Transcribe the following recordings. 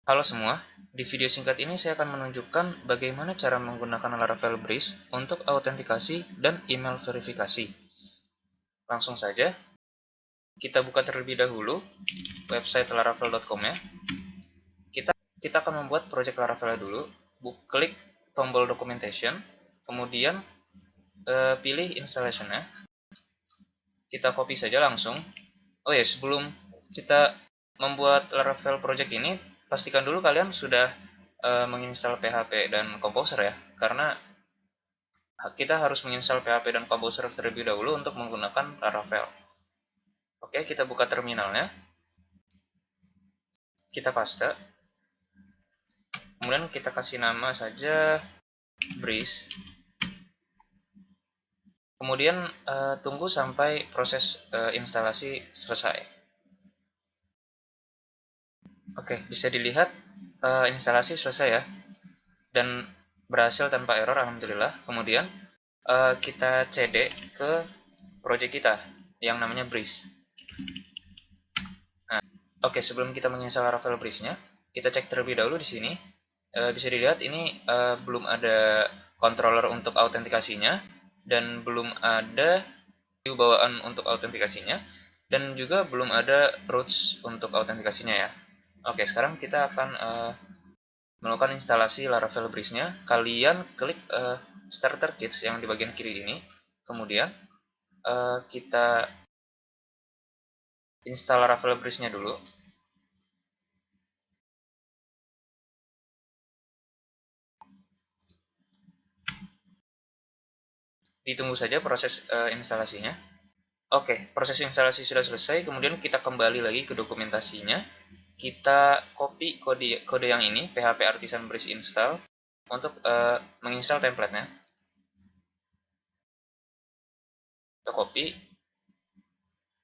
Halo semua, di video singkat ini saya akan menunjukkan bagaimana cara menggunakan Laravel Breeze untuk autentikasi dan email verifikasi. Langsung saja, kita buka terlebih dahulu website laravel.com ya. Kita akan membuat project Laravel dulu, klik tombol documentation, kemudian pilih installation-nya. Kita copy saja langsung. Oh ya, sebelum kita membuat Laravel project ini, pastikan dulu kalian sudah menginstal PHP dan Composer ya, karena kita harus menginstal PHP dan Composer terlebih dahulu untuk menggunakan Laravel. Oke, kita buka terminalnya, kita paste, kemudian kita kasih nama saja Breeze. Kemudian tunggu sampai proses instalasi selesai. Oke, bisa dilihat instalasi selesai ya, dan berhasil tanpa error, alhamdulillah. Kemudian kita cd ke project kita yang namanya Breeze. Nah, oke, sebelum kita menginstal Laravel Breeze-nya, kita cek terlebih dahulu di sini. Bisa dilihat ini belum ada controller untuk autentikasinya, dan belum ada view bawaan untuk autentikasinya, dan juga belum ada routes untuk autentikasinya ya. Oke, sekarang kita akan melakukan instalasi Laravel Breeze-nya. Kalian klik Starter Kits yang di bagian kiri ini, kemudian kita install Laravel Breeze-nya dulu. Ditunggu saja proses instalasinya. Oke, proses instalasi sudah selesai, kemudian kita kembali lagi ke dokumentasinya. Kita copy kode yang ini, PHP Artisan Breeze install, untuk menginstal template-nya. Kita copy,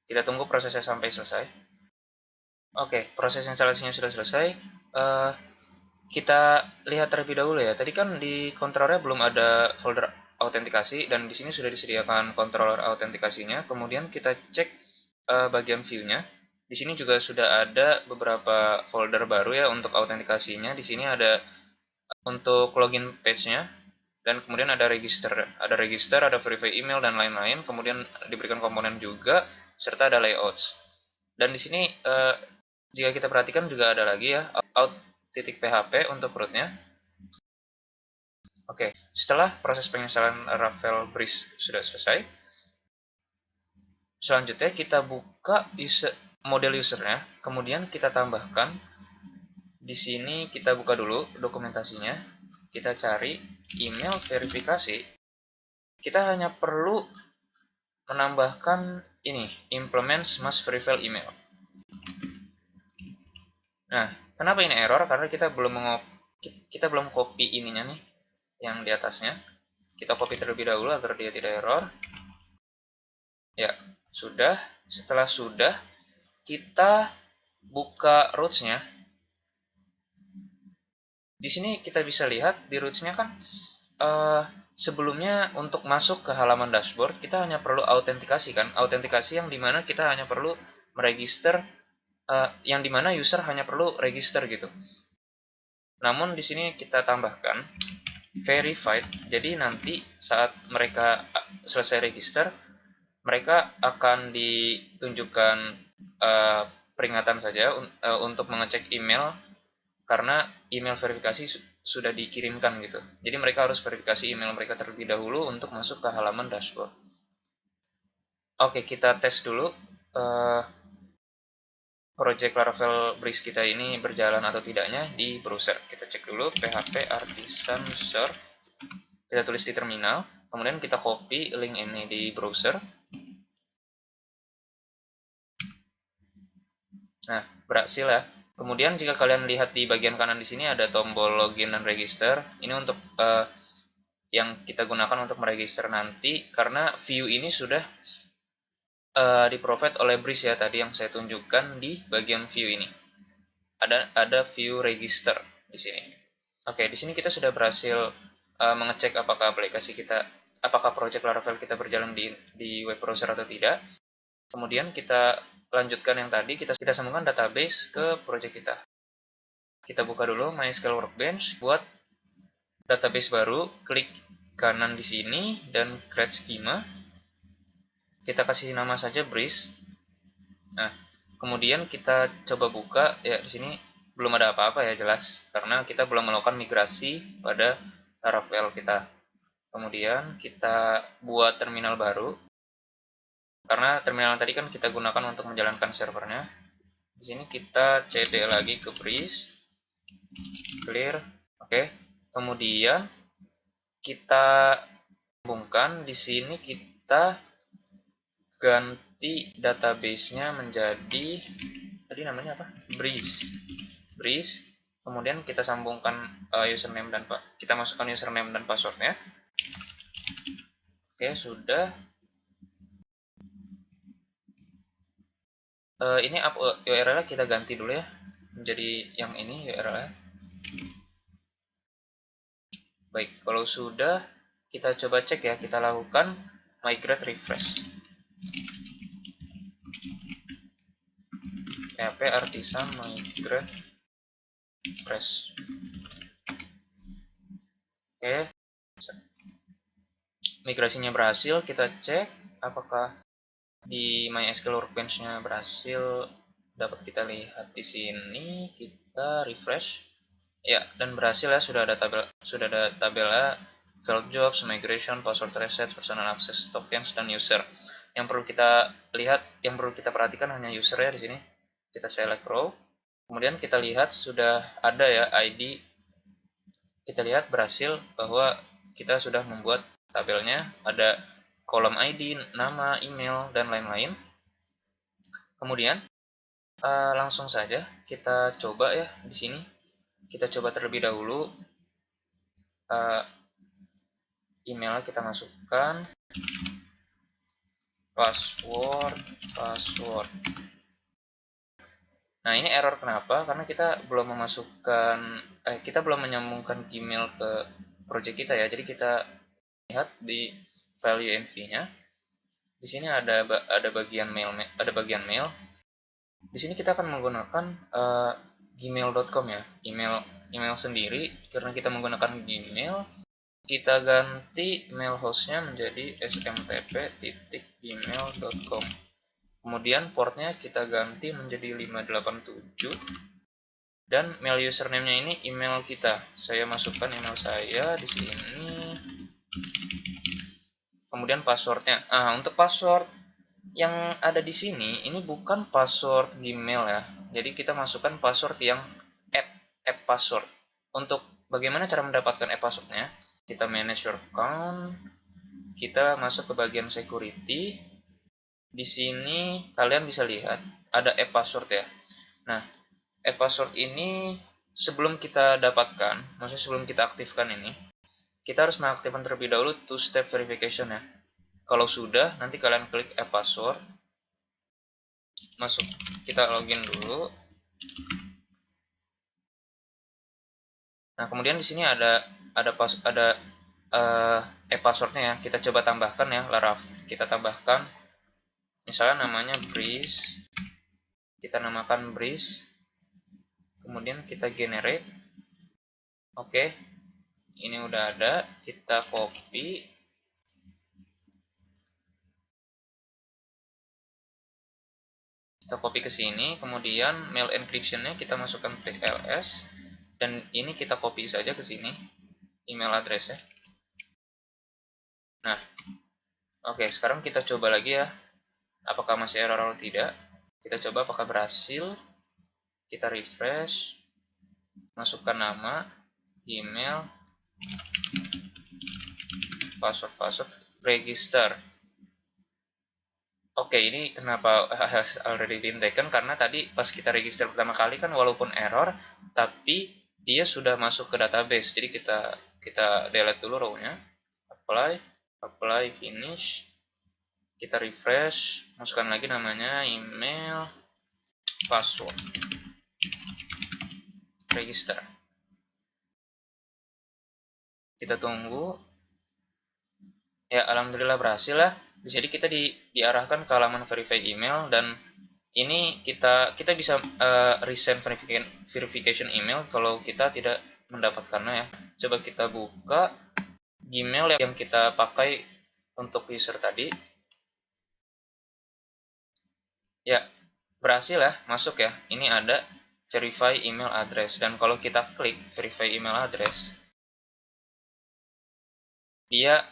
kita tunggu prosesnya sampai selesai. Oke, proses instalasinya sudah selesai. Kita lihat terlebih dahulu ya. Tadi kan di controllernya belum ada folder autentikasi, dan di sini sudah disediakan controller autentikasinya. Kemudian kita cek bagian view-nya. Di sini juga sudah ada beberapa folder baru ya untuk autentikasinya. Di sini ada untuk login page-nya, dan kemudian ada register, ada verify email dan lain-lain. Kemudian diberikan komponen juga, serta ada layouts. Dan di sini jika kita perhatikan juga ada lagi ya out.php untuk root-nya. Oke, setelah proses penginstalan Laravel Breeze sudah selesai, selanjutnya kita buka model usernya, kemudian kita tambahkan. Di sini kita buka dulu dokumentasinya, kita cari email verifikasi. Kita hanya perlu menambahkan ini, implements must verify email. Nah, kenapa ini error? Karena kita belum copy ininya nih, yang di atasnya. Kita copy terlebih dahulu agar dia tidak error. Ya, sudah. Setelah sudah, kita buka roots-nya. Di sini kita bisa lihat di roots-nya kan sebelumnya untuk masuk ke halaman dashboard kita hanya perlu autentikasi kan, autentikasi yang dimana kita hanya perlu meregister, yang dimana user hanya perlu register gitu. Namun di sini kita tambahkan verified, jadi nanti saat mereka selesai register, mereka akan ditunjukkan peringatan saja untuk mengecek email, karena email verifikasi sudah dikirimkan gitu. Jadi mereka harus verifikasi email mereka terlebih dahulu untuk masuk ke halaman dashboard. Oke, kita tes dulu project Laravel Breeze kita ini berjalan atau tidaknya di browser. Kita cek dulu php artisan serve. Kita tulis di terminal, kemudian kita copy link ini di browser. Nah, berhasil ya. Kemudian jika kalian lihat di bagian kanan di sini ada tombol login dan register. Ini untuk yang kita gunakan untuk meregister nanti, karena view ini sudah di-provide oleh Breeze ya, tadi yang saya tunjukkan di bagian view ini. Ada view register di sini. Oke, di sini kita sudah berhasil mengecek apakah apakah project Laravel kita berjalan di web browser atau tidak. Kemudian kita lanjutkan yang tadi, kita sambungkan database ke project kita. Kita buka dulu MySQL Workbench. Buat database baru, klik kanan di sini dan create schema. Kita kasih nama saja Breeze. Nah, kemudian kita coba buka, ya di sini belum ada apa-apa ya jelas, karena kita belum melakukan migrasi pada Laravel kita. Kemudian kita buat terminal baru, karena terminal tadi kan kita gunakan untuk menjalankan servernya. Di sini kita cd lagi ke Breeze, clear, oke. Kemudian kita sambungkan di sini, kita ganti database-nya menjadi tadi namanya apa? Breeze. Kemudian kita sambungkan username dan kita masukkan username dan passwordnya. Oke, sudah. Ini URL-nya kita ganti dulu ya menjadi yang ini URL-nya. Baik, kalau sudah, kita coba cek ya, kita lakukan migrate refresh. PHP artisan migrate refresh. Oke, migrasinya berhasil. Kita cek apakah di MySQL Workbench-nya berhasil. Dapat kita lihat di sini. Kita refresh. Ya, dan berhasil ya, sudah ada tabelnya failed jobs, migration, password reset, personal access tokens, dan user. Yang perlu kita lihat, yang perlu kita perhatikan hanya user ya di sini. Kita select row. Kemudian kita lihat sudah ada ya ID. Kita lihat berhasil bahwa kita sudah membuat tabelnya, ada kolom ID, nama, email, dan lain-lain. Kemudian langsung saja kita coba ya di sini. Kita coba terlebih dahulu emailnya, kita masukkan password. Nah, ini error kenapa? Karena kita belum memasukkan kita belum menyambungkan Gmail ke project kita ya. Jadi kita lihat di file UNV-nya. Di sini ada bagian mail. Di sini kita akan menggunakan gmail.com ya, email sendiri. Karena kita menggunakan Gmail, kita ganti mail hostnya menjadi smtp.gmail.com. Kemudian portnya kita ganti menjadi 587, dan mail username-nya ini email kita. Saya masukkan email saya di sini. Kemudian passwordnya. Untuk password yang ada di sini ini bukan password Gmail ya. Jadi kita masukkan password yang app password. Untuk bagaimana cara mendapatkan app passwordnya? Kita manage your account. Kita masuk ke bagian security. Di sini kalian bisa lihat ada app password ya. Nah, app password ini sebelum kita dapatkan, maksudnya sebelum kita aktifkan ini, kita harus mengaktifkan terlebih dahulu two-step verification ya. Kalau sudah, nanti kalian klik app password, masuk, kita login dulu. Nah, kemudian di sini ada passwordnya ya. Kita coba tambahkan ya, Laravel. Kita tambahkan, misalnya namanya Breeze. Kita namakan Breeze. Kemudian kita generate. Oke, ini udah ada. Kita copy. Kita copy ke sini. Kemudian mail encryption-nya kita masukkan tag ls. Dan ini kita copy saja ke sini, email address-nya. Nah, oke, sekarang kita coba lagi ya, apakah masih error atau tidak. Kita coba apakah berhasil. Kita refresh, masukkan nama, email, password, register. Oke, ini kenapa has already been taken, karena tadi pas kita register pertama kali kan walaupun error, tapi dia sudah masuk ke database. Jadi kita delete dulu row-nya, apply, finish. Kita refresh, masukkan lagi namanya, email, password, register. Kita tunggu. Ya, alhamdulillah berhasil lah. Di sini kita diarahkan ke halaman verify email, dan Ini kita bisa resend verification email kalau kita tidak mendapatkannya ya. Coba kita buka Gmail yang kita pakai untuk user tadi. Ya, berhasil ya, masuk ya. Ini ada verify email address, dan kalau kita klik verify email address, dia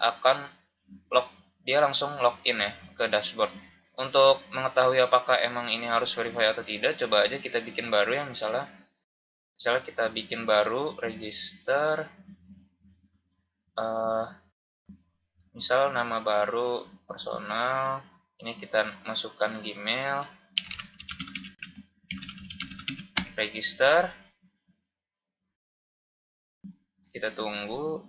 langsung login ya ke dashboard. Untuk mengetahui apakah emang ini harus verify atau tidak, coba aja kita bikin baru ya. Misalnya kita bikin baru register, misal nama baru personal, ini kita masukkan Gmail, register, kita tunggu.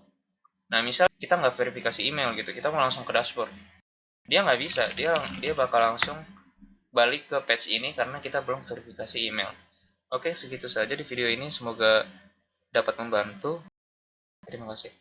Nah, misal kita nggak verifikasi email gitu, kita mau langsung ke dashboard, dia nggak bisa, dia bakal langsung balik ke page ini karena kita belum verifikasi email. Oke, segitu saja di video ini, semoga dapat membantu. Terima kasih.